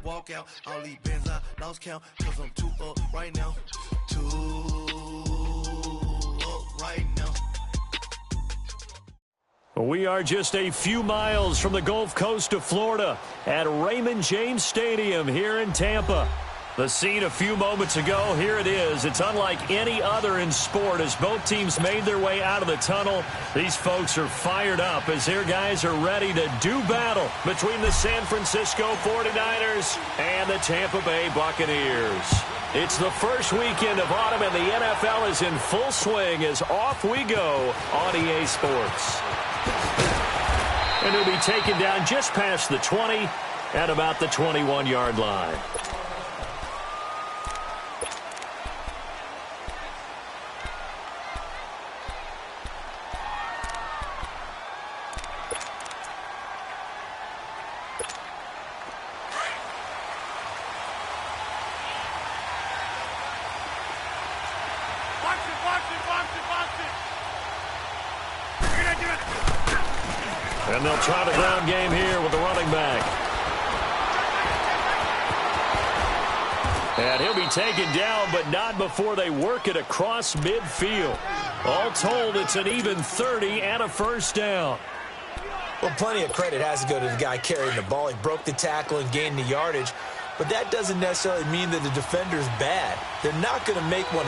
walk out. I'll leave Benz, I lost count, cause I'm too up right now. Too up right now. We are just a few miles from the Gulf Coast of Florida at Raymond James Stadium here in Tampa. The scene a few moments ago, here it is. It's unlike any other in sport as both teams made their way out of the tunnel. These folks are fired up as their guys are ready to do battle between the San Francisco 49ers and the Tampa Bay Buccaneers. It's the first weekend of autumn and the NFL is in full swing as off we go on EA Sports. And he'll be taken down just past the 20 at about the 21-yard line. And they'll try the ground game here with the running back. And he'll be taken down, but not before they work it across midfield. All told, it's an even 30 and a first down. Well, plenty of credit has to go to the guy carrying the ball. He broke the tackle and gained the yardage. But that doesn't necessarily mean that the defender's bad. They're not going to make 100%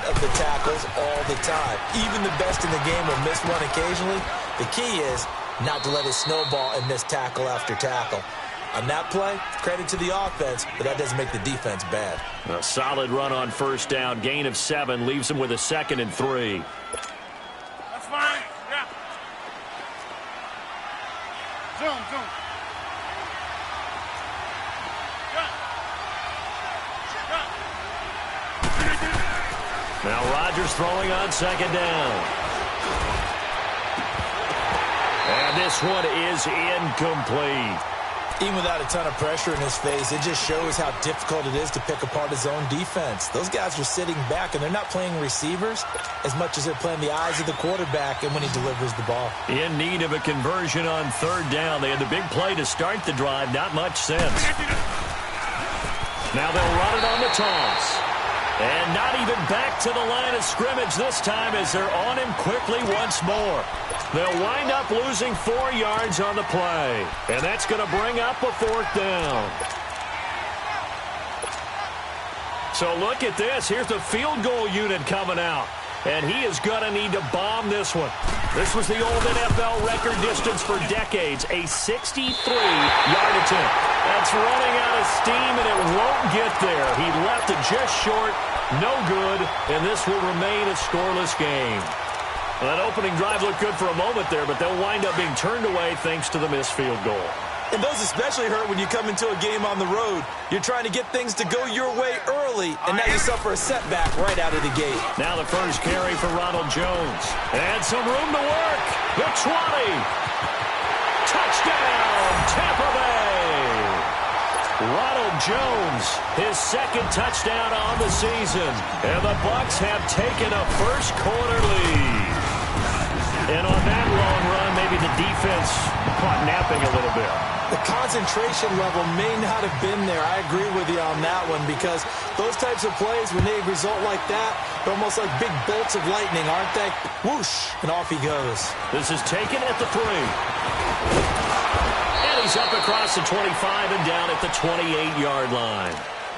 of the tackles all the time. Even the best in the game will miss one occasionally. The key is not to let it snowball and miss tackle after tackle. On that play, credit to the offense, but that doesn't make the defense bad. A solid run on first down. Gain of 7 leaves him with a 2nd and 3. That's fine. Yeah. Zoom. Now Rodgers throwing on 2nd down. And this one is incomplete. Even without a ton of pressure in his face, it just shows how difficult it is to pick apart his own defense. Those guys are sitting back, and they're not playing receivers as much as they're playing the eyes of the quarterback and when he delivers the ball. In need of a conversion on 3rd down. They had the big play to start the drive. Not much sense. Now they'll run it on the toss. And not even back to the line of scrimmage this time as they're on him quickly once more. They'll wind up losing 4 yards on the play. And that's going to bring up a 4th down. So look at this. Here's the field goal unit coming out. And he is going to need to bomb this one. This was the old NFL record distance for decades, a 63-yard attempt. That's running out of steam, and it won't get there. He left it just short, no good, and this will remain a scoreless game. Well, that opening drive looked good for a moment there, but they'll wind up being turned away thanks to the missed field goal. And those especially hurt when you come into a game on the road. You're trying to get things to go your way early, and now you suffer a setback right out of the gate. Now the first carry for Ronald Jones. And some room to work. The 20. Touchdown, Tampa Bay. Ronald Jones, his 2nd touchdown on the season. And the Bucs have taken a first-quarter lead. And on that long run, maybe the defense caught napping a little bit. The concentration level may not have been there. I agree with you on that one because those types of plays, when they result like that, they're almost like big bolts of lightning, aren't they? Whoosh, and off he goes. This is taken at the 3. And he's up across the 25 and down at the 28-yard line.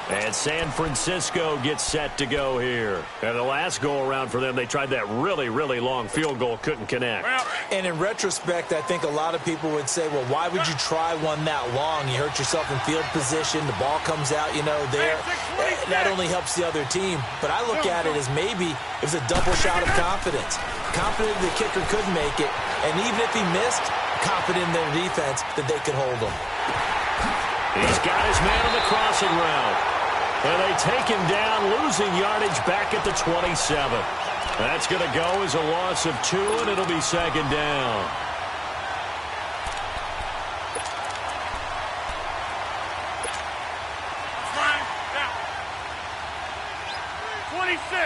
And San Francisco gets set to go here. And the last go-around for them, they tried that really, really long field goal, couldn't connect. And in retrospect, I think a lot of people would say, well, why would you try one that long? You hurt yourself in field position. The ball comes out, there. That only helps the other team. But I look at it as maybe it was a double shot of confidence. Confident the kicker could make it. And even if he missed, confident in their defense that they could hold him. He's got his man on the crossing route. And they take him down, losing yardage back at the 27. That's going to go as a loss of 2, and it'll be 2nd down. Fine. Down. 26.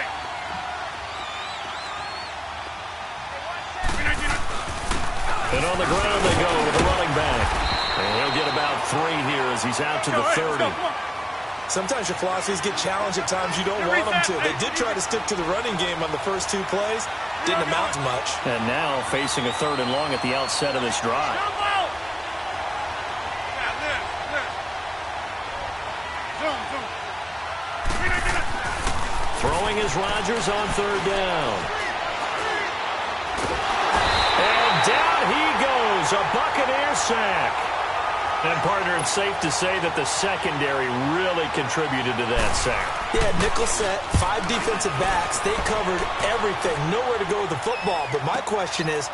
And on the ground they go with the running back. And he'll get about 3 here as he's out to the 30. Sometimes your philosophies get challenged at times you don't want them to. They did try to stick to the running game on the first 2 plays. Didn't amount to much. And now facing a 3rd and long at the outset of this drive. Throwing is Rodgers on 3rd down. And down he goes. A Buccaneer sack. And, partner, it's safe to say that the secondary really contributed to that sack. Yeah, nickel set, 5 defensive backs. They covered everything. Nowhere to go with the football. But my question is,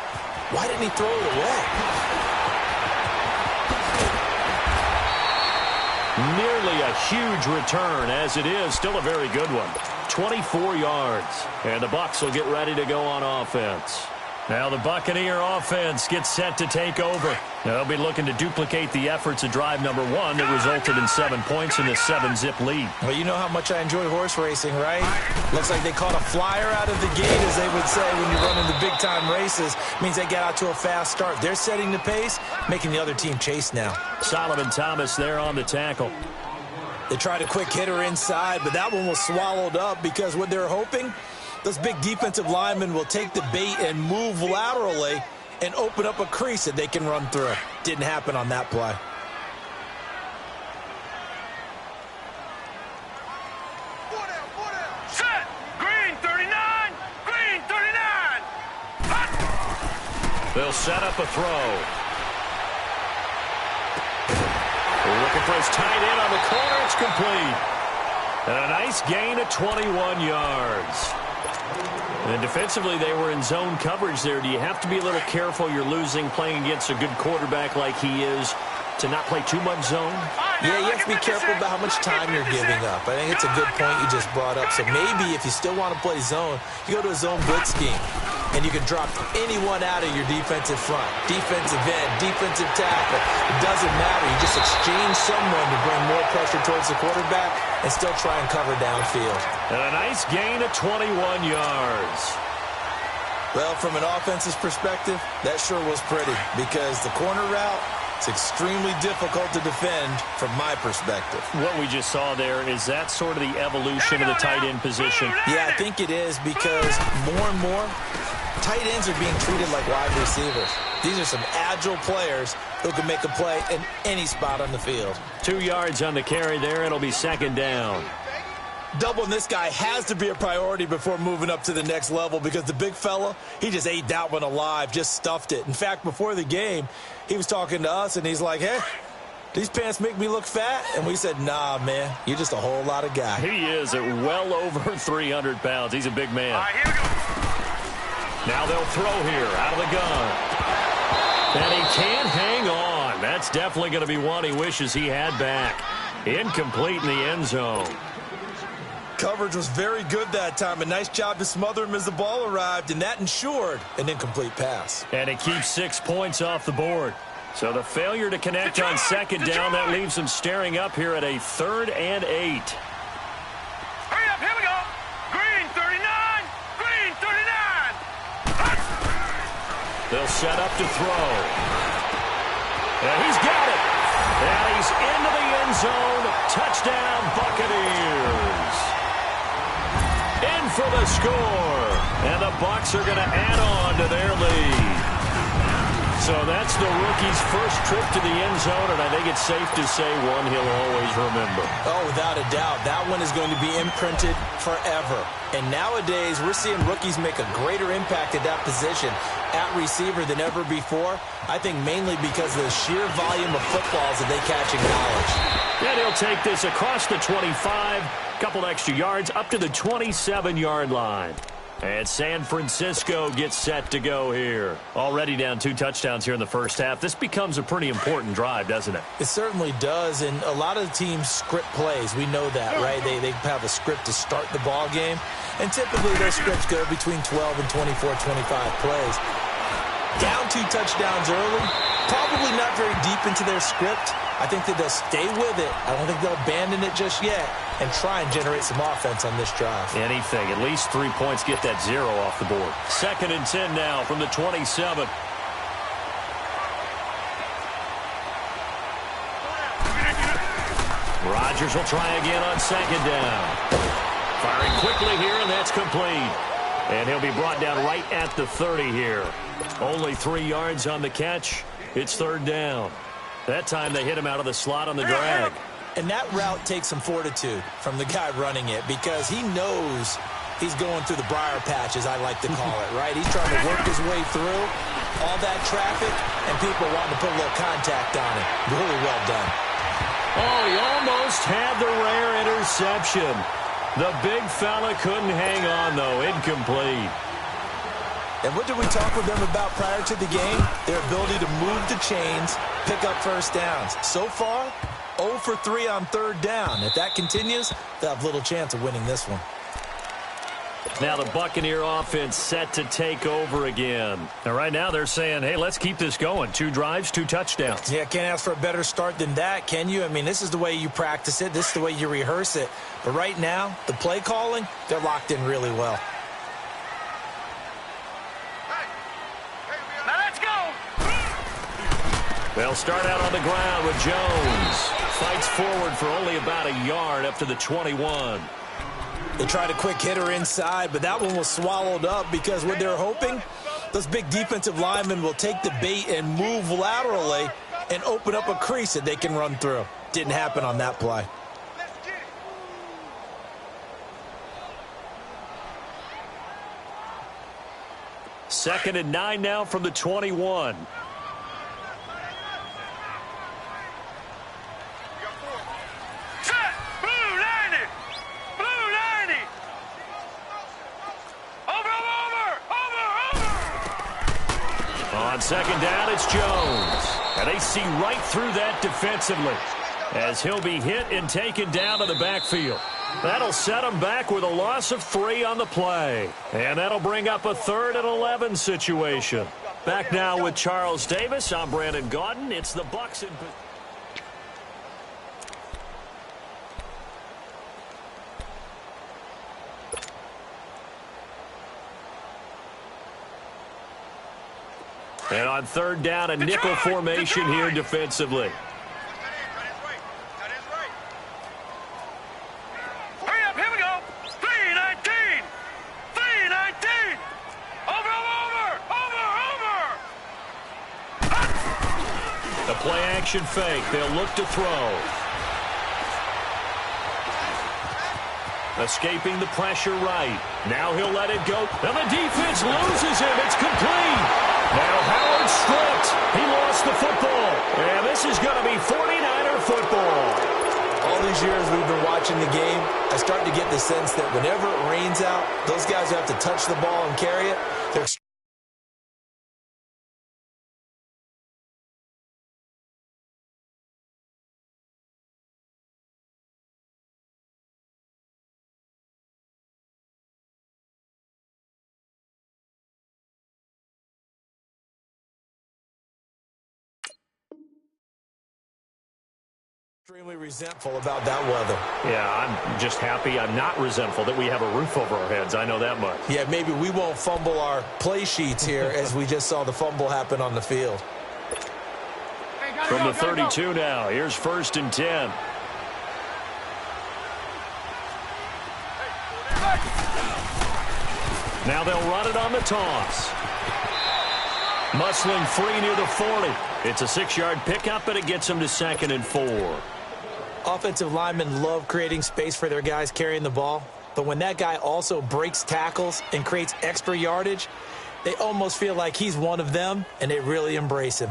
why didn't he throw it away? Nearly a huge return, as it is. Still a very good one. 24 yards. And the Bucs will get ready to go on offense. Now the Buccaneer offense gets set to take over. They'll be looking to duplicate the efforts of drive number 1 that resulted in 7 points in this 7-zip lead. Well, you know how much I enjoy horse racing, right? Looks like they caught a flyer out of the gate, as they would say when you're running the big-time races. Means they get out to a fast start. They're setting the pace, making the other team chase now. Solomon Thomas there on the tackle. They tried a quick hitter inside, but that one was swallowed up because what they're hoping, those big defensive linemen will take the bait and move laterally and open up a crease that they can run through. Didn't happen on that play. Set! Green 39! Green 39! Hot! They'll set up a throw. Looking for his tight end on the corner. It's complete. And a nice gain of 21 yards. And defensively, they were in zone coverage there. Do you have to be a little careful? You're losing playing against a good quarterback like he is to not play too much zone? Yeah, you have to be careful about how much time you're giving up. I think it's a good point you just brought up. So maybe if you still want to play zone, you go to a zone blitz scheme. And you can drop anyone out of your defensive front. Defensive end, defensive tackle. It doesn't matter. You just exchange someone to bring more pressure towards the quarterback and still try and cover downfield. And a nice gain of 21 yards. Well, from an offense's perspective, that sure was pretty because the corner route, it's extremely difficult to defend from my perspective. What we just saw there, is that sort of the evolution of the tight end position? Yeah, I think it is because more and more, tight ends are being treated like wide receivers. These are some agile players who can make a play in any spot on the field. 2 yards on the carry there. It'll be 2nd down. Doubling this guy has to be a priority before moving up to the next level because the big fella, he just ate that one alive, just stuffed it. In fact, before the game, he was talking to us, and he's like, hey, these pants make me look fat? And we said, nah, man, you're just a whole lot of guy. He is at well over 300 pounds. He's a big man. All right, here we go. Now they'll throw here out of the gun. And he can't hang on. That's definitely going to be one he wishes he had back. Incomplete in the end zone. Coverage was very good that time. A nice job to smother him as the ball arrived, and that ensured an incomplete pass. And it keeps 6 points off the board. So the failure to connect on 2nd down, that leaves them staring up here at a 3rd and 8. Hurry up, here we go. Green 39! Green 39! Hot! They'll set up to throw. And he's got it. And he's into the end zone. Touchdown, Buccaneers. In for the score. And the Bucs are going to add on to their lead. So that's the rookie's first trip to the end zone, and I think it's safe to say one he'll always remember. Oh, without a doubt. That one is going to be imprinted forever. And nowadays, we're seeing rookies make a greater impact at that position at receiver than ever before. I think mainly because of the sheer volume of footballs that they catch in college. And he'll take this across the 25, couple extra yards, up to the 27-yard line. And San Francisco gets set to go here. Already down 2 touchdowns here in the first half. This becomes a pretty important drive, doesn't it? It certainly does, and a lot of the teams script plays. We know that, right? They have a script to start the ball game, and typically those scripts go between 12 and 24, 25 plays. Down 2 touchdowns early, probably not very deep into their script. I think that they'll stay with it. I don't think they'll abandon it just yet and try and generate some offense on this drive. Anything. At least 3 points, get that 0 off the board. 2nd and 10 now from the 27. Rodgers will try again on second down. Firing quickly here, and that's complete. And he'll be brought down right at the 30 here. Only 3 yards on the catch. It's third down. That time they hit him out of the slot on the drag. And that route takes some fortitude from the guy running it because he knows he's going through the briar patch, as I like to call it, right? He's trying to work his way through all that traffic, and people wanting to put a little contact on it. Really well done. Oh, he almost had the rare interception. The big fella couldn't hang on, though. Incomplete. And what did we talk with them about prior to the game? Their ability to move the chains, pick up first downs. So far, 0 for 3 on third down. If that continues, they'll have little chance of winning this one. Now the Buccaneer offense set to take over again. Now right now they're saying, hey, let's keep this going. 2 drives, 2 touchdowns. Yeah, can't ask for a better start than that, can you? I mean, this is the way you practice it. This is the way you rehearse it. But right now, the play calling, they're locked in really well. Now let's go. They'll start out on the ground with Jones. Fights forward for only about a yard up to the 21. They tried a quick hitter inside, but that one was swallowed up because what they're hoping, those big defensive linemen will take the bait and move laterally and open up a crease that they can run through. Didn't happen on that play. Second and 9 now from the 21. On second down, it's Jones. And they see right through that defensively as he'll be hit and taken down to the backfield. That'll set him back with a loss of 3 on the play. And that'll bring up a 3rd and 11 situation. Back now with Charles Davis. I'm Brandon Gaudin. It's the Bucs in... And on third down, a nickel formation here defensively. Hurry up, here we go. 3-19. 3-19. Over. The play action fake. They'll look to throw. Escaping the pressure right. Now he'll let it go. And the defense loses him. It's complete. Now Howard stripped. He lost the football. And this is going to be 49er football. All these years we've been watching the game, I start to get the sense that whenever it rains out, those guys who have to touch the ball and carry it, they're extremely resentful about that weather. Yeah, I'm just happy I'm not resentful that we have a roof over our heads. I know that much. Yeah, maybe we won't fumble our play sheets here as we just saw the fumble happen on the field. From the 32 now, here's 1st and 10. Now they'll run it on the toss. Muscling free near the 40. It's a 6-yard pickup, but it gets them to 2nd and 4. Offensive linemen love creating space for their guys carrying the ball, but when that guy also breaks tackles and creates extra yardage, they almost feel like he's one of them, and they really embrace him.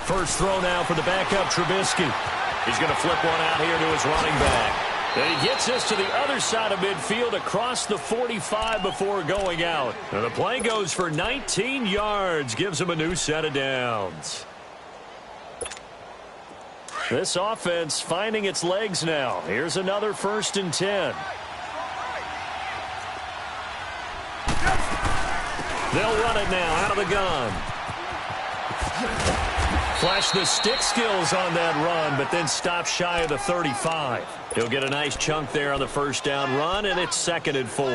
First throw now for the backup, Trubisky. He's going to flip one out here to his running back. And he gets this to the other side of midfield across the 45 before going out. And the play goes for 19 yards, gives him a new set of downs. This offense finding its legs now. Here's another 1st and 10. They'll run it now out of the gun. Flashed the stick skills on that run, but then stopped shy of the 35. He'll get a nice chunk there on the first down run, and it's 2nd and 4.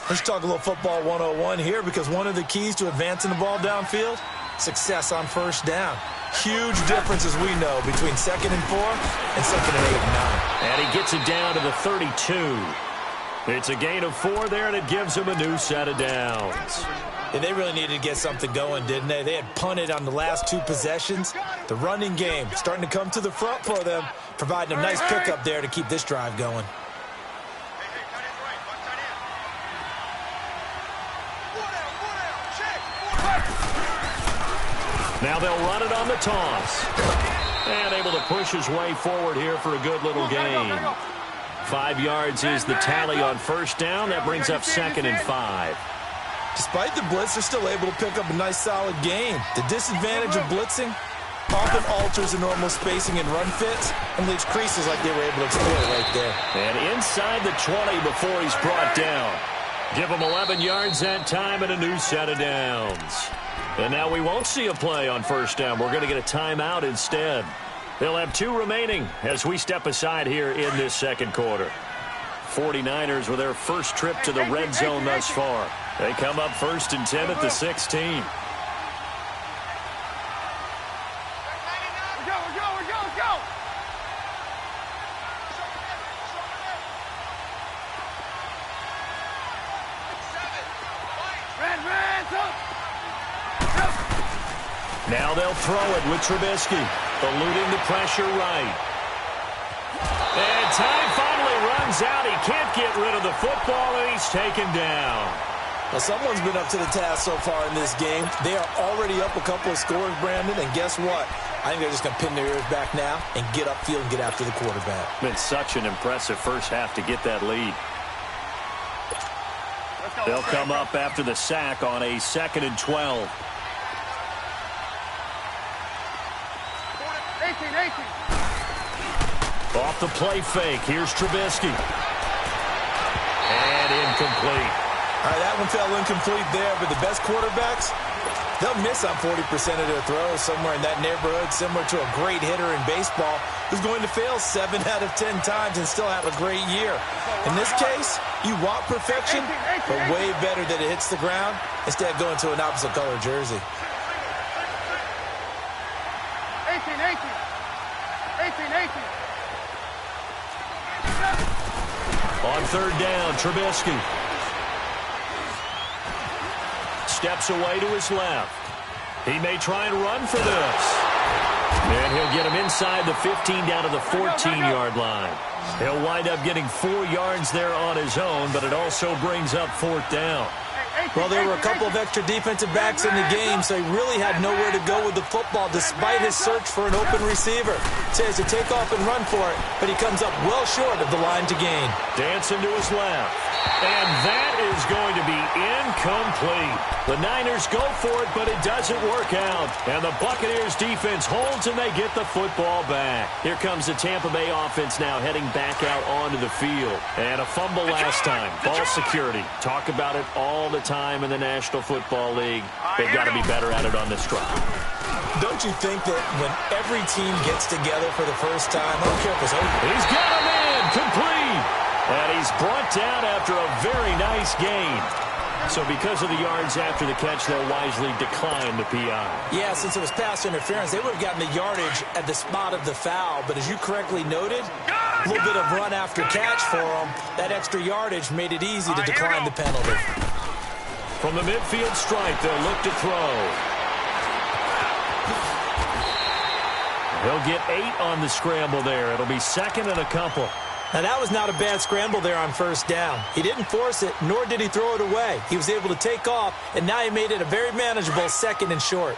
Let's talk a little football 101 here, because one of the keys to advancing the ball downfield, success on first down. Huge difference, as we know, between 2nd and 4 and 2nd and 8 and 9. And he gets it down to the 32. It's a gain of 4 there, and it gives him a new set of downs. And they really needed to get something going, didn't they? They had punted on the last 2 possessions. The running game starting to come to the front for them, providing a nice pickup there to keep this drive going. Now they'll run it on the toss. And able to push his way forward here for a good little gain. 5 yards is the tally on first down. That brings up 2nd and 5. Despite the blitz, they're still able to pick up a nice, solid gain. The disadvantage of blitzing often alters the normal spacing and run fits and leaves creases like they were able to exploit right there. And inside the 20 before he's brought down. Give him 11 yards that time and a new set of downs. And now we won't see a play on first down. We're going to get a timeout instead. They'll have 2 remaining as we step aside here in this second quarter. 49ers with their first trip to the red zone thus far. They come up 1st and 10 at the 16. We're go. Now they'll throw it with Trubisky, eluding the pressure right. And time finally runs out. He can't get rid of the football, and he's taken down. Well, someone's been up to the task so far in this game. They are already up a couple of scores, Brandon, and guess what? I think they're just going to pin their ears back now and get upfield and get after the quarterback. Been such an impressive first half to get that lead. They'll come up after the sack on a 2nd and 12. 18. Off the play fake. Here's Trubisky. And incomplete. All right, that one fell incomplete there, but the best quarterbacks, they'll miss on 40% of their throws, somewhere in that neighborhood, similar to a great hitter in baseball who's going to fail 7 out of 10 times and still have a great year. In this case, you want perfection, but way better that it hits the ground instead of going to an opposite color jersey. 18. On 3rd down, Trubisky steps away to his left. He may try and run for this. And he'll get him inside the 15 down to the 14-yard line. He'll wind up getting 4 yards there on his own, but it also brings up 4th down. Well, there were a couple of extra defensive backs in the game, so he really had nowhere to go with the football despite his search for an open receiver. Says to take off and run for it, but he comes up well short of the line to gain. Dancing to his left. And that is going to be incomplete. The Niners go for it, but it doesn't work out. And the Buccaneers defense holds, and they get the football back. Here comes the Tampa Bay offense now heading back out onto the field. And a fumble last time. Ball security. Talk about it all the time in the National Football League. They've got to be better at it on this drive. Don't you think that when every team gets together for the first time, I don't care if it's over. He's got him in. Complete. And he's brought down after a very nice gain. So because of the yards after the catch, they'll wisely decline the PI. Yeah, since it was pass interference, they would have gotten the yardage at the spot of the foul. But as you correctly noted, a little bit of run after catch for them. That extra yardage made it easy to decline the penalty. From the midfield stripe, they'll look to throw. He'll get 8 on the scramble there. It'll be 2nd and a couple. Now, that was not a bad scramble there on first down. He didn't force it, nor did he throw it away. He was able to take off, and now he made it a very manageable 2nd and short.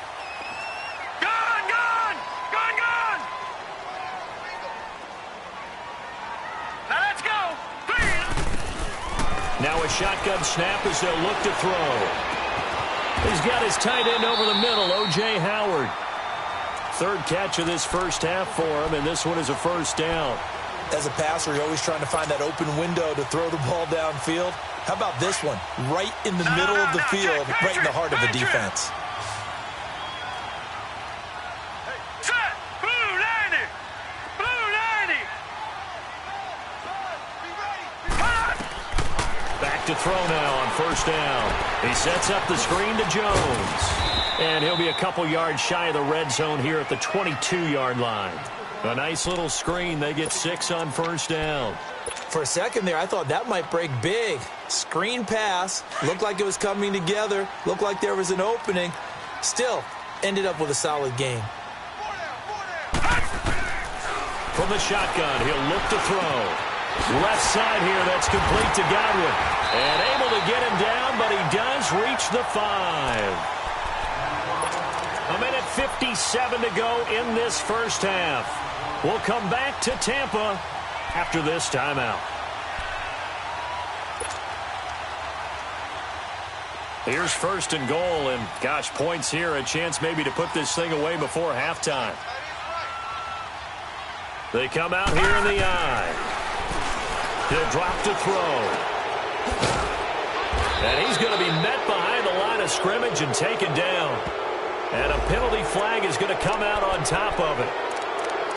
Gone! Now let's go! 3. Now a shotgun snap as they'll look to throw. He's got his tight end over the middle, O.J. Howard. 3rd catch of this first half for him, and this one is a first down. As a passer, you're always trying to find that open window to throw the ball downfield. How about this one? Right in the middle of the field, right in the heart of the defense. to throw now on first down. He sets up the screen to Jones. And he'll be a couple yards shy of the red zone here at the 22-yard line. A nice little screen. They get 6 on first down. For a second there, I thought that might break big. Screen pass. Looked like it was coming together. Looked like there was an opening. Still, ended up with a solid game. From the shotgun, he'll look to throw. Left side here, that's complete to Godwin. And able to get him down, but he does reach the 5. A minute 57 to go in this first half. We'll come back to Tampa after this timeout. Here's first and goal, and gosh, points here, a chance maybe to put this thing away before halftime. They come out here in the eye. He'll drop to throw. And he's going to be met behind the line of scrimmage and taken down. And a penalty flag is going to come out on top of it.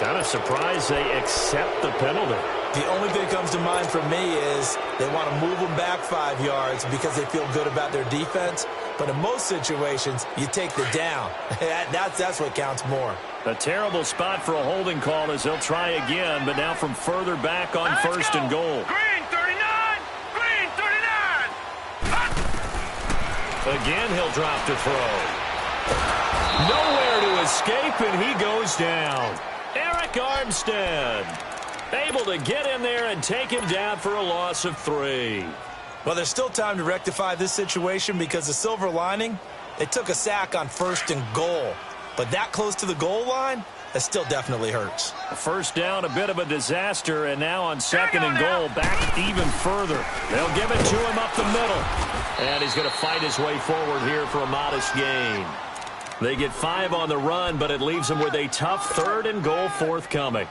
Kind of surprised they accept the penalty. The only thing that comes to mind for me is they want to move them back 5 yards because they feel good about their defense. But in most situations, you take the down. That's what counts more. A terrible spot for a holding call as they'll try again, but now from further back on first and goal. Green 39! Green 39! Again, he'll drop to throw. Nowhere to escape, and he goes down. Eric Armstead able to get in there and take him down for a loss of 3. Well, there's still time to rectify this situation because the silver lining, they took a sack on first and goal. But that close to the goal line, that still definitely hurts. First down, a bit of a disaster, and now on second and goal, back even further. They'll give it to him up the middle. And he's going to fight his way forward here for a modest gain. They get 5 on the run, but it leaves them with a tough third and goal forthcoming.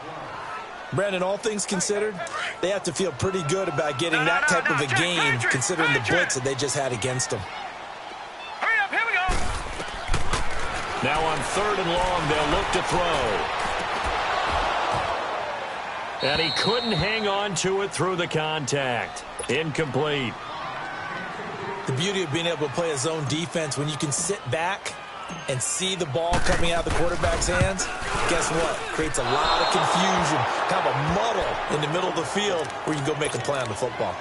Brandon, all things considered, they have to feel pretty good about getting that type of a game considering the blitz that they just had against them. Hurry up, here we go! Now on third and long, they'll look to throw. And he couldn't hang on to it through the contact. Incomplete. The beauty of being able to play a zone defense when you can sit back and see the ball coming out of the quarterback's hands, guess what? Creates a lot of confusion, kind of a muddle in the middle of the field where you can go make a play on the football.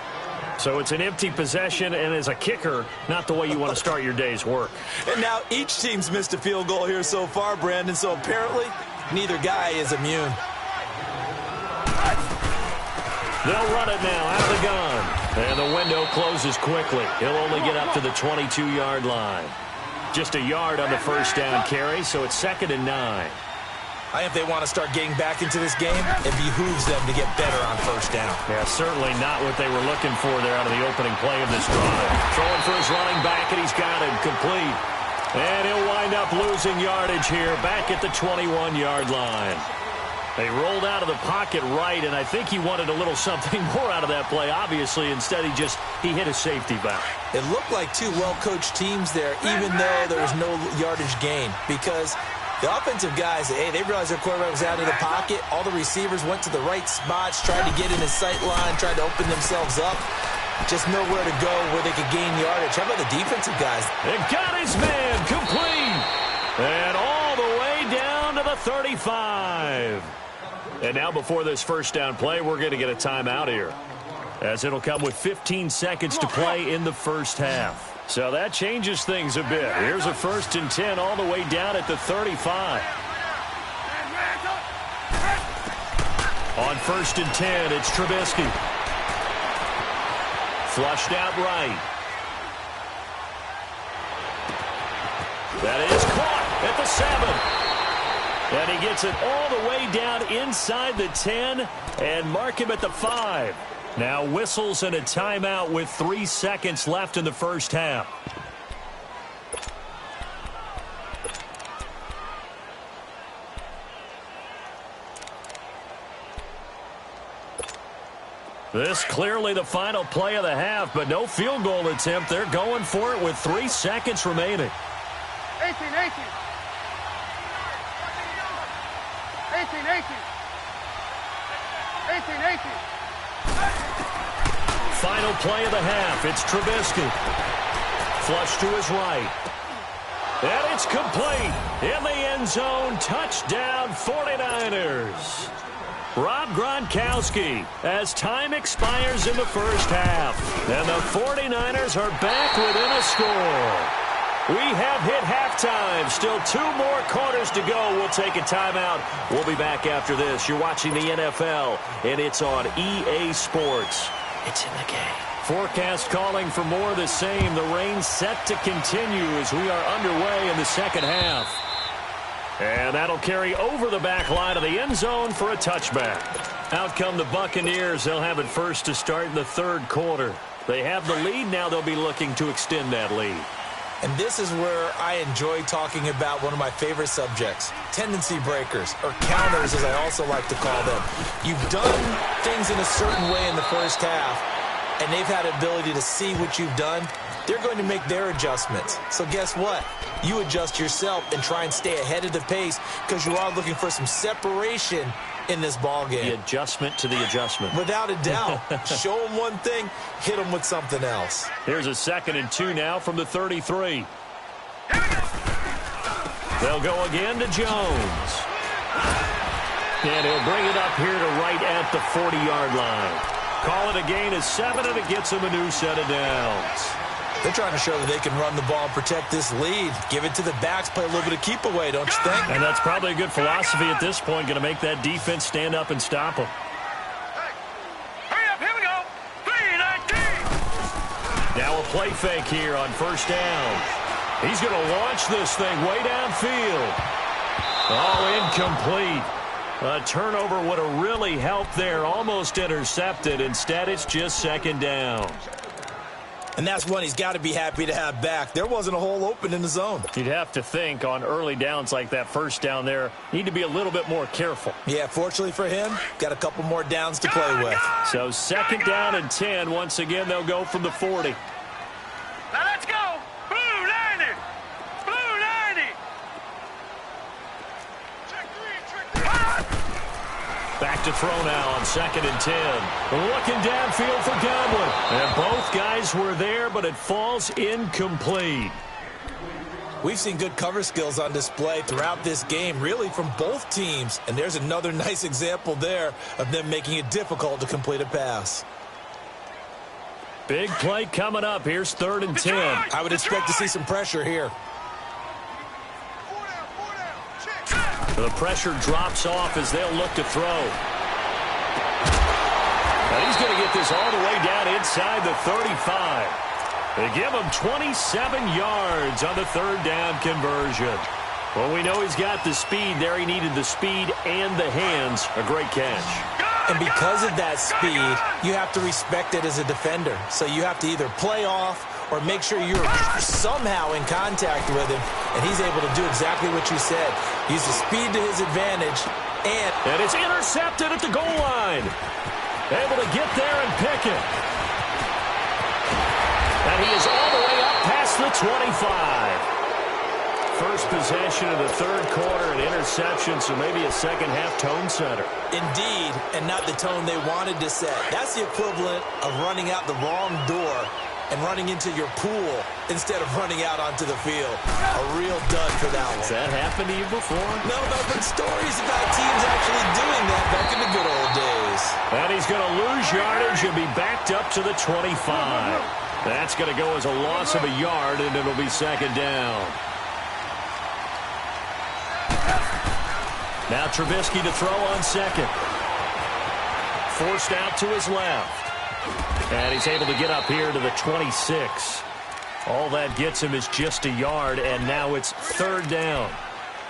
So it's an empty possession, and as a kicker, not the way you want to start your day's work. And now each team's missed a field goal here so far, Brandon, so apparently neither guy is immune. They'll run it now out of the gun. And the window closes quickly. He'll only get up to the 22-yard line. Just a yard on the first down carry, so it's 2nd and 9. I think if they want to start getting back into this game, it behooves them to get better on first down. Yeah, certainly not what they were looking for there out of the opening play of this drive. Throwing for his running back, and he's got him complete. And he'll wind up losing yardage here back at the 21-yard line. They rolled out of the pocket right, and I think he wanted a little something more out of that play, obviously. Instead, he hit a safety back. It looked like two well-coached teams there, even though there was no yardage gain, because the offensive guys, hey, they realized their quarterback was out of the pocket. All the receivers went to the right spots, tried to get in his sight line, tried to open themselves up. Just nowhere to go where they could gain yardage. How about the defensive guys? They got his man complete. And all the way down to the 35. And now before this first down play, we're going to get a timeout here, as it'll come with 15 seconds to play in the first half. So that changes things a bit. Here's a 1st and 10 all the way down at the 35. On 1st and 10, it's Trubisky. Flushed out right. That is caught at the 7. And he gets it all the way down inside the 10 and mark him at the 5. Now whistles and a timeout with 3 seconds left in the first half. This clearly the final play of the half, but no field goal attempt. They're going for it with 3 seconds remaining. 18. 5 final play of the half. It's Trubisky. Flush to his right. And it's complete. In the end zone. Touchdown 49ers. Rob Gronkowski as time expires in the first half. And the 49ers are back within a score. We have hit halftime. Still 2 more quarters to go. We'll take a timeout. We'll be back after this. You're watching the NFL, and it's on EA Sports. It's in the game. Forecast calling for more of the same. The rain set to continue as we are underway in the second half. And that'll carry over the back line of the end zone for a touchback. Out come the Buccaneers. They'll have it first to start in the third quarter. They have the lead. Now they'll be looking to extend that lead. And this is where I enjoy talking about one of my favorite subjects, tendency breakers, or counters as I also like to call them. You've done things in a certain way in the first half, and they've had the ability to see what you've done. They're going to make their adjustments. So guess what? You adjust yourself and try and stay ahead of the pace because you are looking for some separation in this ball game. The adjustment to the adjustment. Without a doubt. Show them one thing, hit them with something else. Here's a 2nd and 2 now from the 33. They'll go again to Jones. And he'll bring it up here to right at the 40-yard line. Call it a gain of 7, and it gets him a new set of downs. They're trying to show that they can run the ball and protect this lead. Give it to the backs, play a little bit of keep away, don't you think? And that's probably a good philosophy at this point, going to make that defense stand up and stop them. Hurry up, here we go. 3-19. Now a play fake here on first down. He's going to launch this thing way downfield. Oh, incomplete. A turnover would have really helped there. Almost intercepted. Instead, it's just 2nd down. And that's one he's got to be happy to have back. There wasn't a hole open in the zone. You'd have to think on early downs like that first down there, need to be a little bit more careful. Yeah, fortunately for him, got a couple more downs to play with. So 2nd down and 10. Once again, they'll go from the 40. Now let's go. Blue 90. Blue 90. Back to throw now on 2nd and 10. Looking downfield for Godwin. And both guys were there, but it falls incomplete. We've seen good cover skills on display throughout this game, really from both teams. And there's another nice example there of them making it difficult to complete a pass. Big play coming up. Here's 3rd and 10. I would expect to see some pressure here. The pressure drops off as they'll look to throw. Now he's going to get this all the way down inside the 35. They give him 27 yards on the 3rd down conversion. Well, we know he's got the speed there. He needed the speed and the hands. A great catch. And because of that speed, you have to respect it as a defender. So you have to either play off or make sure you're somehow in contact with him, and he's able to do exactly what you said. Use the speed to his advantage, and it's intercepted at the goal line. Able to get there and pick it. And he is all the way up past the 25. First possession of the 3rd quarter, an interception, so maybe a second-half tone setter. Indeed, and not the tone they wanted to set. That's the equivalent of running out the wrong door and running into your pool instead of running out onto the field. A real dud for that one. Has that happened to you before? No, but stories about teams actually doing that back in the good old days. And he's going to lose yardage and be backed up to the 25. That's going to go as a loss of a yard, and it'll be 2nd down. Now Trubisky to throw on 2nd. Forced out to his left. And he's able to get up here to the 26. All that gets him is just a yard, and now it's 3rd down.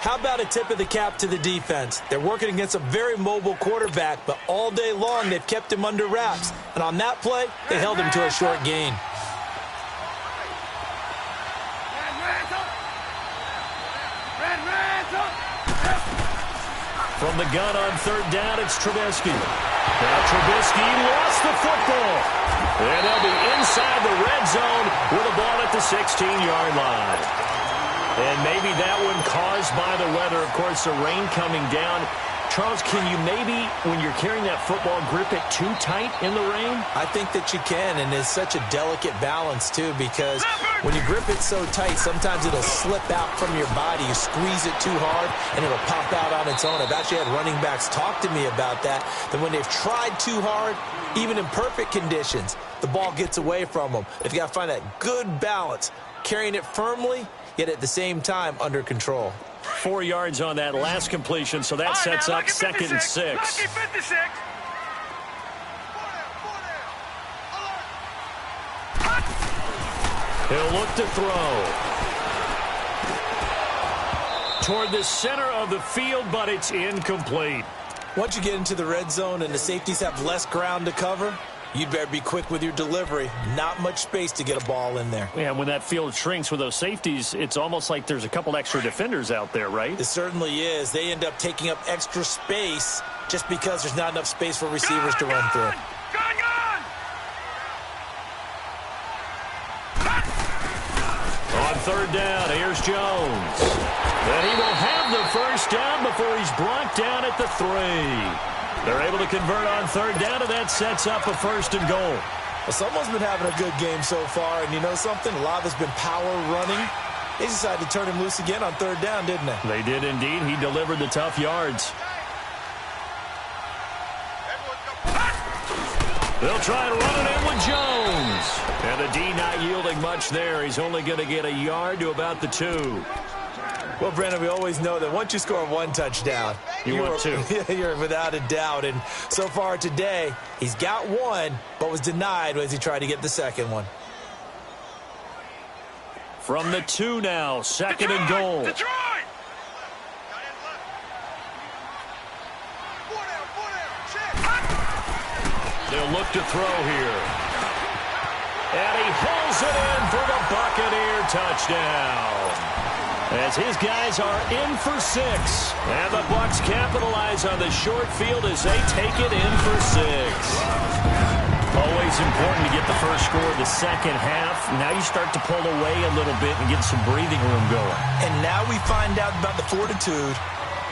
How about a tip of the cap to the defense? They're working against a very mobile quarterback, but all day long they've kept him under wraps. And on that play, they held him to a short gain. From the gun on 3rd down, it's Trubisky. Now Trubisky lost the football. And they'll be inside the red zone with a ball at the 16-yard line. And maybe that one caused by the weather. Of course, the rain coming down. Charles, can you maybe, when you're carrying that football, grip it too tight in the rain? I think that you can, and it's such a delicate balance, too, because when you grip it so tight, sometimes it'll slip out from your body. You squeeze it too hard, and it'll pop out on its own. I've actually had running backs talk to me about that when they've tried too hard, even in perfect conditions, the ball gets away from them. They've got to find that good balance, carrying it firmly, yet at the same time under control. 4 yards on that last completion, so that sets up 2nd and 6. Lucky 56. He'll look to throw. Toward the center of the field, but it's incomplete. Once you get into the red zone and the safeties have less ground to cover, you'd better be quick with your delivery. Not much space to get a ball in there. Yeah, when that field shrinks with those safeties, it's almost like there's a couple extra defenders out there, right? It certainly is. They end up taking up extra space just because there's not enough space for receivers to run through. Gone! On 3rd down, here's Jones. And he will have the first down before he's brought down at the 3. They're able to convert on 3rd down, and that sets up a 1st and goal. Well, someone's been having a good game so far, and you know something? A lot of it's been power running. They decided to turn him loose again on 3rd down, didn't they? They did indeed. He delivered the tough yards. They'll try and run it in with Jones. And the D not yielding much there. He's only going to get a yard to about the 2. Well, Brandon, we always know that once you score 1 touchdown, you want 2. You're without a doubt. And so far today, he's got 1, but was denied as he tried to get the 2nd one. From the 2 now, 2nd and goal. Detroit! They'll look to throw here. And he hauls it in for the Buccaneer touchdown. As his guys are in for 6. And the Bucs capitalize on the short field as they take it in for 6. Always important to get the first score of the second half. Now you start to pull away a little bit and get some breathing room going. And now we find out about the fortitude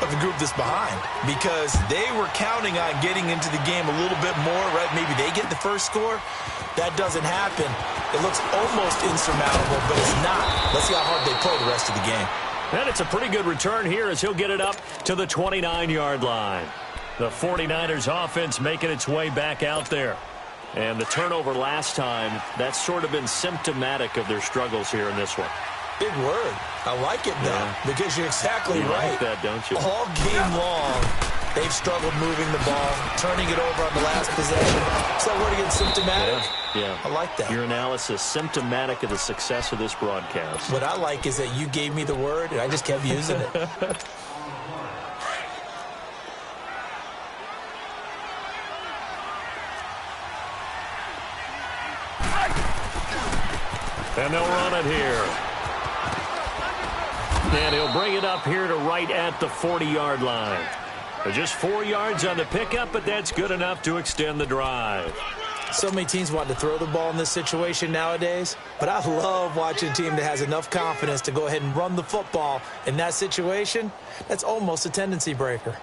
of the group that's behind, because they were counting on getting into the game a little bit more, right? Maybe they get the first score. That doesn't happen. It looks almost insurmountable, but it's not. Let's see how hard they play the rest of the game. And it's a pretty good return here as he'll get it up to the 29-yard line. The 49ers offense making its way back out there. And the turnover last time, that's sort of been symptomatic of their struggles here in this one. Big word. I like it, though, because you're exactly right. Like that, don't you? All game long, they've struggled moving the ball, turning it over on the last possession. So we're going to get symptomatic. Yeah. I like that. Your analysis, symptomatic of the success of this broadcast. What I like is that you gave me the word, and I just kept using it. And they'll run it here. And he'll bring it up here to right at the 40-yard line. Just 4 yards on the pickup, but that's good enough to extend the drive. So many teams want to throw the ball in this situation nowadays, but I love watching a team that has enough confidence to go ahead and run the football in that situation. That's almost a tendency breaker.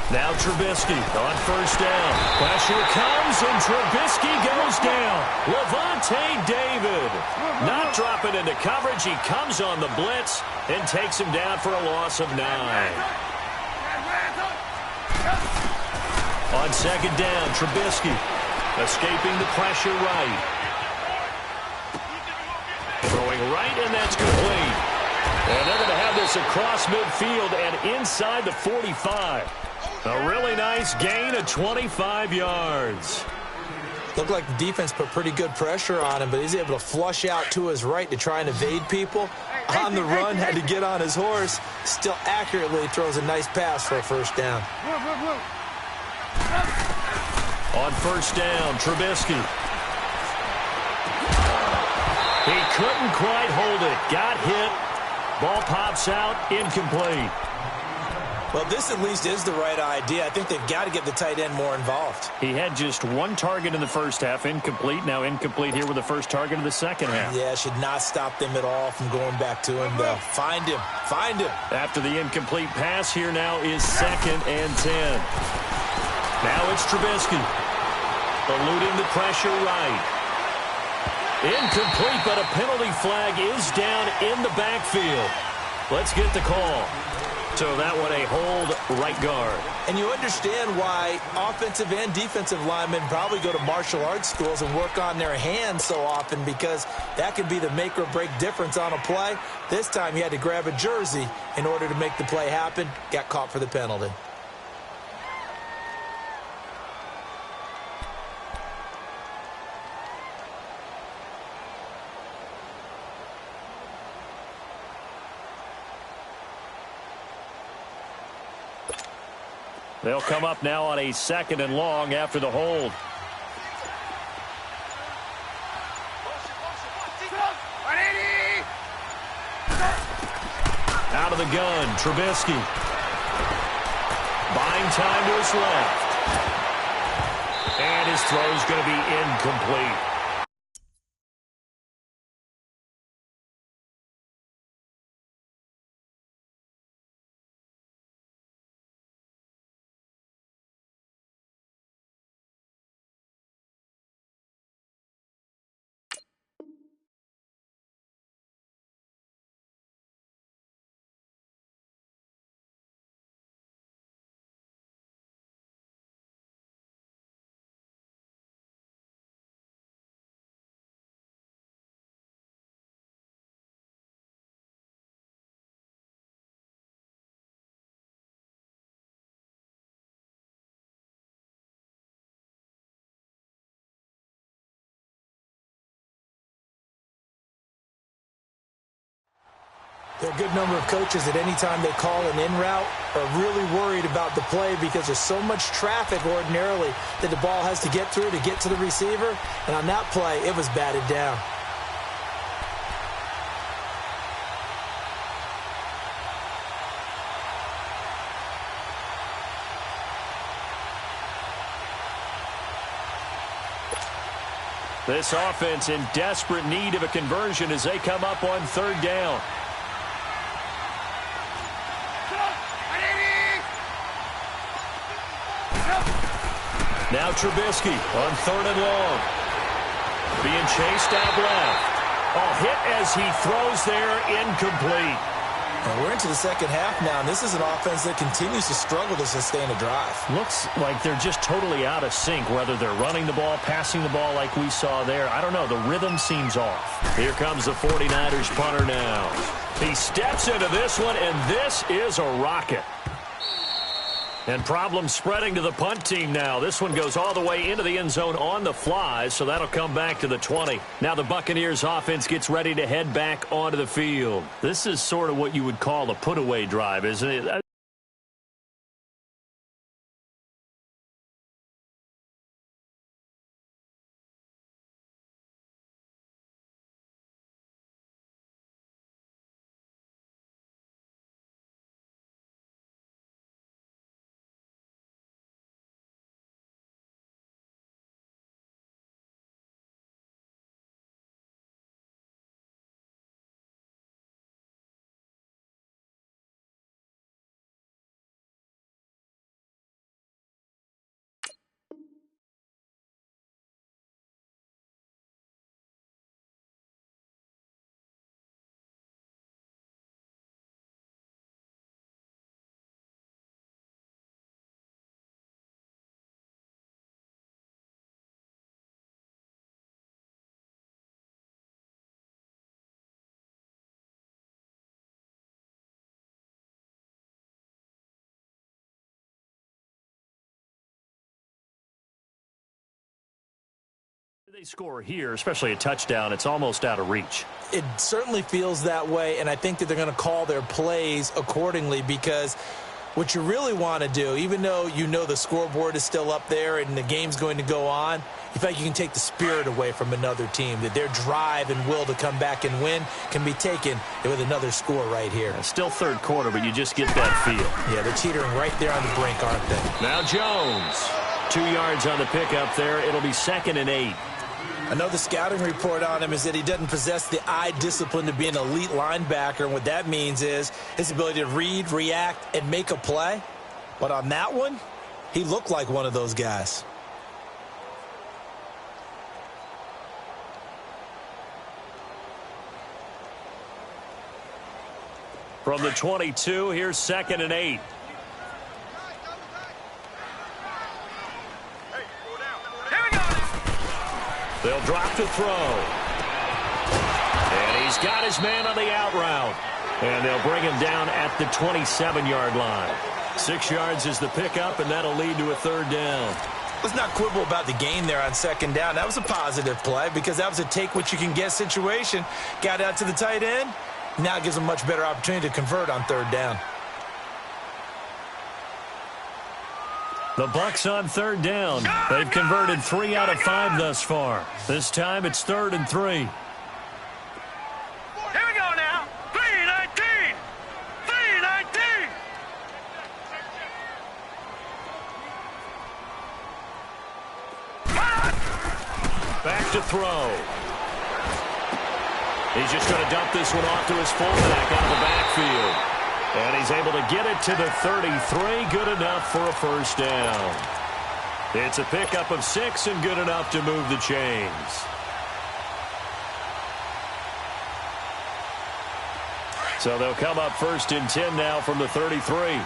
Now Trubisky on 1st down. Pressure comes, and Trubisky goes down. Levante David not dropping into coverage. He comes on the blitz and takes him down for a loss of 9. On 2nd down, Trubisky escaping the pressure right. Throwing right, and that's complete. And they're going to have this across midfield and inside the 45. A really nice gain of 25 yards. Looked like the defense put pretty good pressure on him, but he's able to flush out to his right to try and evade people. On the run, had to get on his horse. Still accurately throws a nice pass for a 1st down. On 1st down, Trubisky. He couldn't quite hold it. Got hit. Ball pops out, incomplete. Well, this at least is the right idea. I think they've got to get the tight end more involved. He had just one target in the first half, incomplete. Now incomplete here with the first target of the second half. Yeah, should not stop them at all from going back to him, though. Find him. Find him. After the incomplete pass, here now is 2nd and 10. Now it's Trubisky. Eluding the pressure right. Incomplete, but a penalty flag is down in the backfield. Let's get the call. So that one a hold right guard. And you understand why offensive and defensive linemen probably go to martial arts schools and work on their hands so often, because that could be the make or break difference on a play. This time he had to grab a jersey in order to make the play happen. Got caught for the penalty. They'll come up now on a 2nd and long after the hold. Out of the gun, Trubisky. Buying time to his left. And his throw's going to be incomplete. There are a good number of coaches that any time they call an in route are really worried about the play, because there's so much traffic ordinarily that the ball has to get through to get to the receiver. And on that play, it was batted down. This offense in desperate need of a conversion as they come up on 3rd down. Now Trubisky on 3rd and long. Being chased out left. A hit as he throws there, incomplete. And we're into the second half now, and this is an offense that continues to struggle to sustain a drive. Looks like they're just totally out of sync, whether they're running the ball, passing the ball like we saw there. I don't know. The rhythm seems off. Here comes the 49ers punter now. He steps into this one, and this is a rocket. And problems spreading to the punt team now. This one goes all the way into the end zone on the fly, so that'll come back to the 20. Now the Buccaneers offense gets ready to head back onto the field. This is sort of what you would call a put-away drive, isn't it? They score here, especially a touchdown, it's almost out of reach. It certainly feels that way, and I think that they're going to call their plays accordingly, because What you really want to do, even though you know the scoreboard is still up there and the game's going to go on, you feel like you can take the spirit away from another team, that their drive and will to come back and win can be taken with another score right here. Still third quarter, but you just get that feel. Yeah, they're teetering right there on the brink, aren't they? Now Jones. 2 yards on the pickup there. It'll be 2nd and 8. Another scouting report on him is that he doesn't possess the eye discipline to be an elite linebacker, and what that means is his ability to read, react, and make a play. But on that one, he looked like one of those guys. From the 22, here's 2nd and 8. They'll drop to throw. And he's got his man on the out route. And they'll bring him down at the 27-yard line. 6 yards is the pickup, and that'll lead to a 3rd down. Let's not quibble about the gain there on 2nd down. That was a positive play because that was a take-what-you-can-get situation. Got out to the tight end. Now gives him a much better opportunity to convert on 3rd down. The Bucs on 3rd down. They've converted 3 out of 5 thus far. This time it's 3rd and 3. Here we go now. 3-19. 3-19. Back to throw. He's just going to dump this one off to his fullback out of the backfield. And he's able to get it to the 33. Good enough for a 1st down. It's a pickup of 6 and good enough to move the chains. So they'll come up 1st and 10 now from the 33.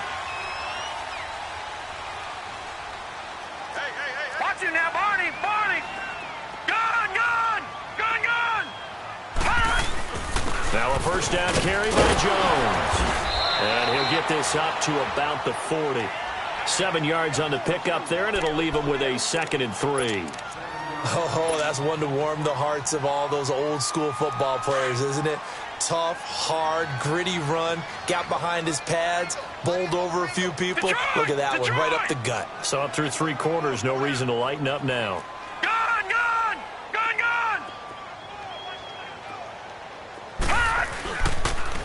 Watch it now, Barney. Barney. Gun. Now a 1st down carry by Jones. And he'll get this up to about the 40. 7 yards on the pickup there, and it'll leave him with a 2nd and 3. Oh, that's one to warm the hearts of all those old-school football players, isn't it? Tough, hard, gritty run, got behind his pads, bowled over a few people. Look at that one, right up the gut. So up through 3 quarters, no reason to lighten up now. Gun.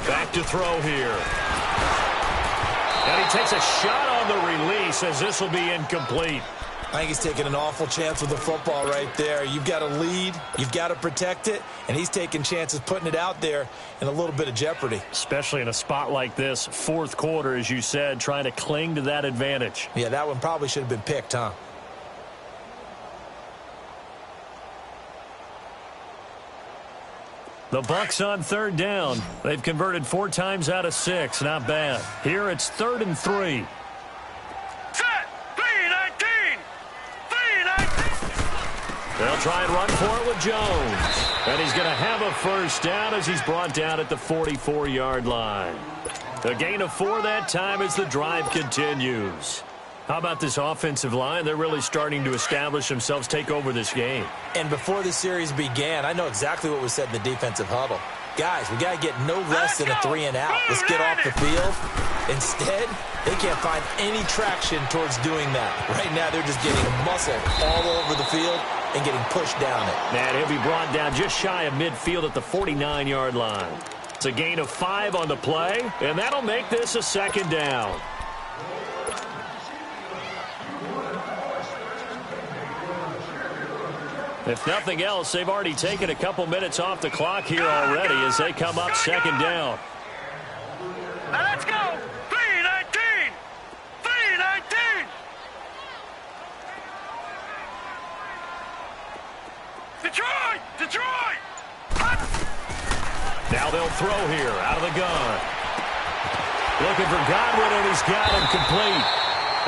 Back to throw here. And he takes a shot on the release as this will be incomplete. I think he's taking an awful chance with the football right there. You've got to lead, you've got to protect it, and he's taking chances putting it out there in a little bit of jeopardy. Especially in a spot like this, 4th quarter, as you said, trying to cling to that advantage. Yeah, that one probably should have been picked, huh? The Bucs on 3rd down. They've converted 4 times out of 6. Not bad. Here it's 3rd and 3. Set. 3-19. 3-19. They'll try and run for it with Jones. And he's going to have a 1st down as he's brought down at the 44-yard line. A gain of 4 that time as the drive continues. How about this offensive line? They're really starting to establish themselves, take over this game. And before the series began, I know exactly what was said in the defensive huddle. Guys, we got to get no less than a 3 and out. Let's get off the field. Instead, they can't find any traction towards doing that. Right now, they're just getting muscle all over the field and getting pushed down it. And he'll be brought down just shy of midfield at the 49-yard line. It's a gain of 5 on the play, and that'll make this a 2nd down. If nothing else, they've already taken a couple minutes off the clock here already as they come up 2nd down. Now let's go. 3-19. 3-19. Detroit. Now they'll throw here out of the gun. Looking for Godwin, and he's got him complete.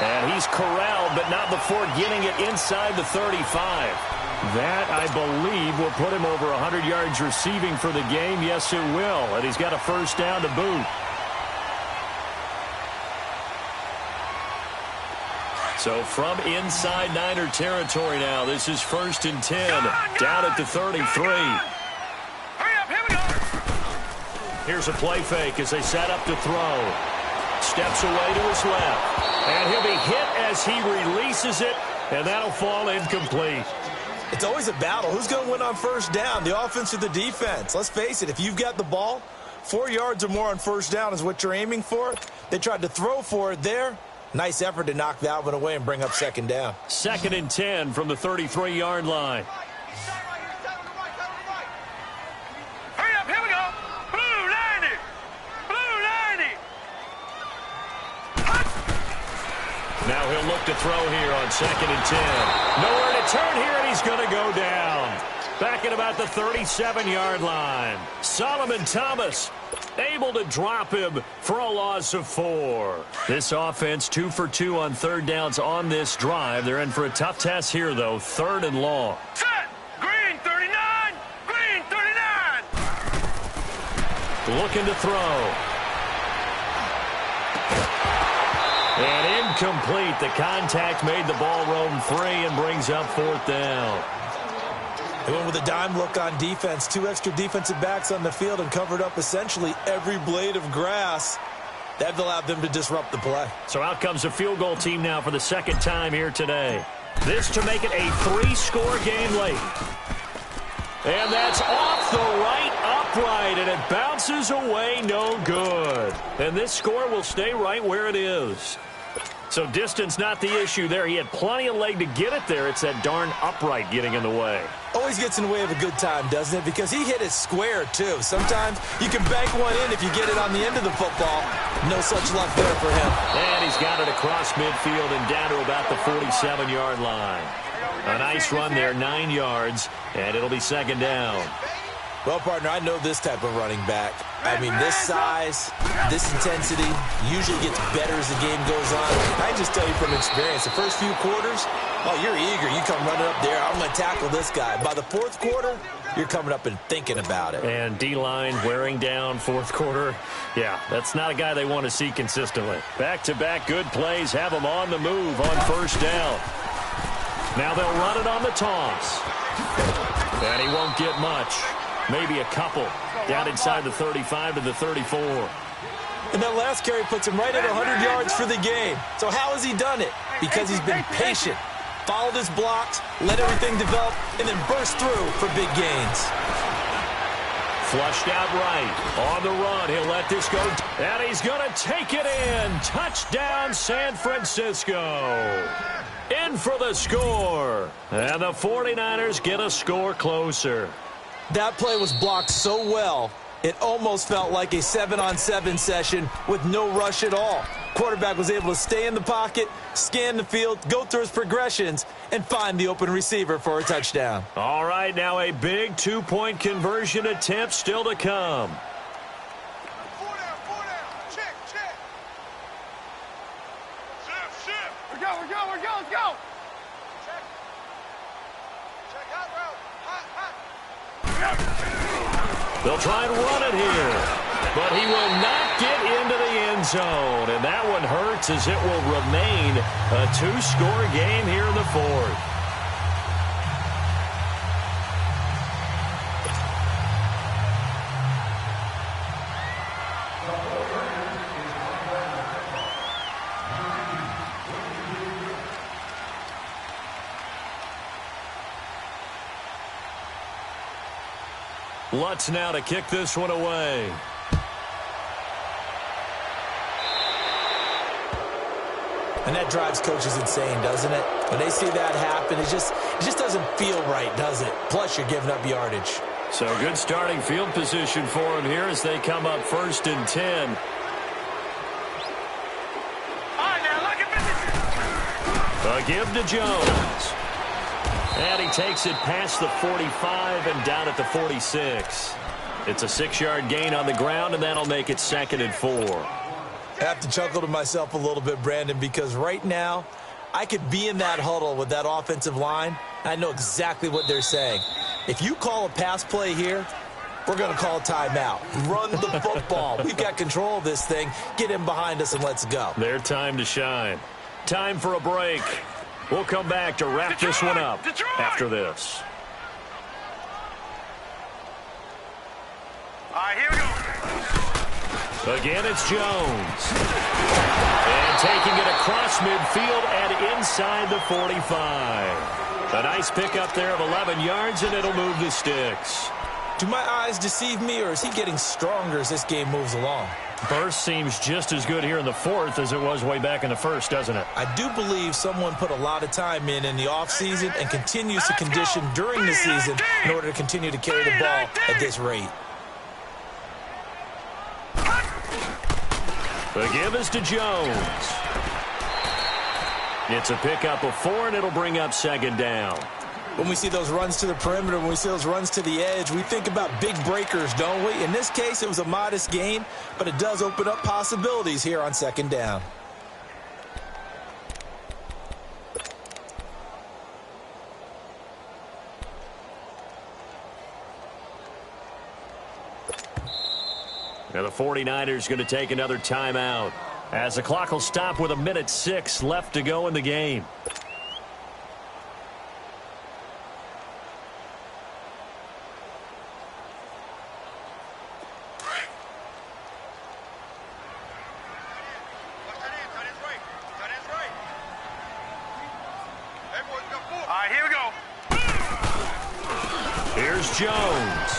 And he's corralled, but not before getting it inside the 35. That, I believe, will put him over 100 yards receiving for the game. Yes, it will. And he's got a 1st down to boot. So from inside Niner territory now, this is 1st and 10. Down at the 33. Hurry up, here we go. Here's a play fake as they set up to throw. steps away to his left. And he'll be hit as he releases it, and that'll fall incomplete. It's always a battle. Who's going to win on first down, the offense or the defense? Let's face it, if you've got the ball, 4 yards or more on first down is what you're aiming for. They tried to throw for it there. Nice effort to knock that one away and bring up second down. 2nd and 10 from the 33-yard line. Hurry up, here we go. Blue 90. Blue 90. Now he'll look to throw here on 2nd and 10. Nowhere to turn here, and he's going to go down. Back at about the 37-yard line. Solomon Thomas able to drop him for a loss of 4. This offense 2 for 2 on third downs on this drive. They're in for a tough test here, though. 3rd and long. Set. Green 39. Green 39. Looking to throw. And incomplete. The contact made the ball roam free and brings up 4th down. They went with a dime look on defense. 2 extra defensive backs on the field and covered up essentially every blade of grass. That allowed them to disrupt the play. So out comes a field goal team now for the 2nd time here today. This to make it a 3-score game late. And that's off the right upright, and it bounces away no good. And this score will stay right where it is. So distance not the issue there. He had plenty of leg to get it there. It's that darn upright getting in the way. Always gets in the way of a good time, doesn't it? Because he hit it square, too. Sometimes you can bank one in if you get it on the end of the football. No such luck there for him. And he's got it across midfield and down to about the 47-yard line. A nice run there, 9 yards, and it'll be 2nd down. Well, partner, I know this type of running back. I mean, this size, this intensity usually gets better as the game goes on. I just tell you from experience, the first few quarters, oh, you're eager. You come running up there. I'm going to tackle this guy. By the 4th quarter, you're coming up and thinking about it. And D-line wearing down 4th quarter. Yeah, that's not a guy they want to see consistently. Back-to-back good plays have him on the move on first down. Now they'll run it on the toss. And he won't get much. Maybe a couple. Down inside the 35 to the 34. And that last carry puts him right at 100 yards for the game. So how has he done it? Because he's been patient, followed his blocks, let everything develop, and then burst through for big gains. Flushed out right. On the run, he'll let this go. And he's going to take it in. Touchdown, San Francisco. In for the score. And the 49ers get a score closer. That play was blocked so well, it almost felt like a 7-on-7 session with no rush at all. Quarterback was able to stay in the pocket, scan the field, go through his progressions, and find the open receiver for a touchdown. All right, now a big 2-point conversion attempt still to come. 4 down. Check. Shift. We go. Let's go. Check out route. Hot. They'll try and run it here, but he will not get into the end zone, and that one hurts as it will remain a 2-score game here in the 4th. Lutz now to kick this one away. And that drives coaches insane, doesn't it? When they see that happen, it just doesn't feel right, does it? Plus, you're giving up yardage. So good starting field position for him here as they come up 1st and 10. All right, now look at this. A give to Jones. And he takes it past the 45 and down at the 46. It's a 6-yard gain on the ground, and that'll make it 2nd and 4. I have to chuckle to myself a little bit, Brandon, because right now I could be in that huddle with that offensive line. I know exactly what they're saying. If you call a pass play here, we're going to call a timeout. Run the football. We've got control of this thing. Get in behind us and let's go. Their time to shine. Time for a break. We'll come back to wrap this one up after this. All right, here we go. Again, it's Jones. And taking it across midfield and inside the 45. A nice pickup there of 11 yards, and it'll move the sticks. Do my eyes deceive me, or is he getting stronger as this game moves along? Burst seems just as good here in the fourth as it was way back in the first, doesn't it? I do believe someone put a lot of time in the offseason and continues to condition during the season in order to continue to carry the ball at this rate. The give is to Jones. It's a pickup of 4, and it'll bring up second down. When we see those runs to the perimeter, when we see those runs to the edge, we think about big breakers, don't we? In this case, it was a modest gain, but it does open up possibilities here on second down. Now the 49ers going to take another timeout as the clock will stop with 1:06 left to go in the game. Here we go. Here's Jones.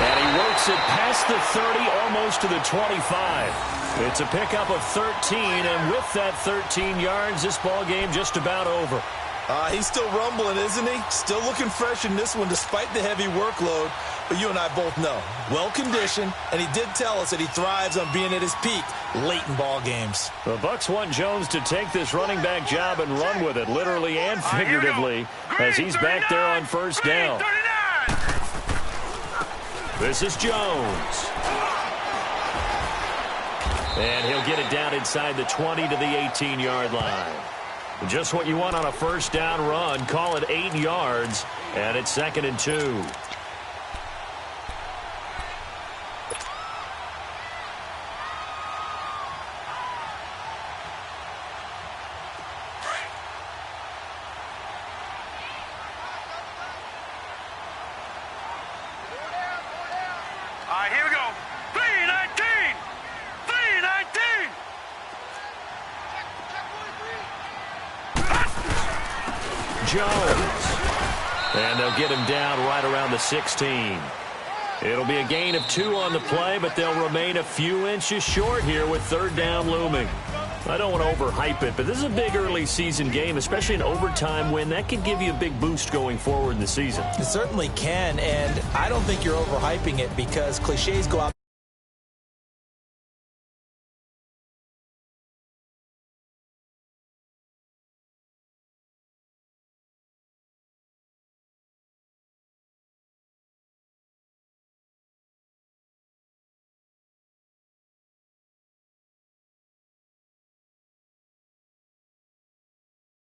And he works it past the 30, almost to the 25. It's a pickup of 13, and with that 13 yards, this ball game just about over. He's still rumbling, isn't he? Still looking fresh in this one despite the heavy workload. But you and I both know, well-conditioned, and he did tell us that he thrives on being at his peak late in ball games. The Bucs want Jones to take this running back job and run with it, literally and figuratively, as he's back there on first down. This is Jones. And he'll get it down inside the 20 to the 18-yard line. Just what you want on a first down run. Call it 8 yards, and it's 2nd and 2. Here we go. 319. 319. Jones. And they'll get him down right around the 16. It'll be a gain of 2 on the play, but they'll remain a few inches short here with third down looming. I don't want to overhype it, but this is a big early season game, especially an overtime win. That could give you a big boost going forward in the season. It certainly can, and I don't think you're overhyping it because cliches go out.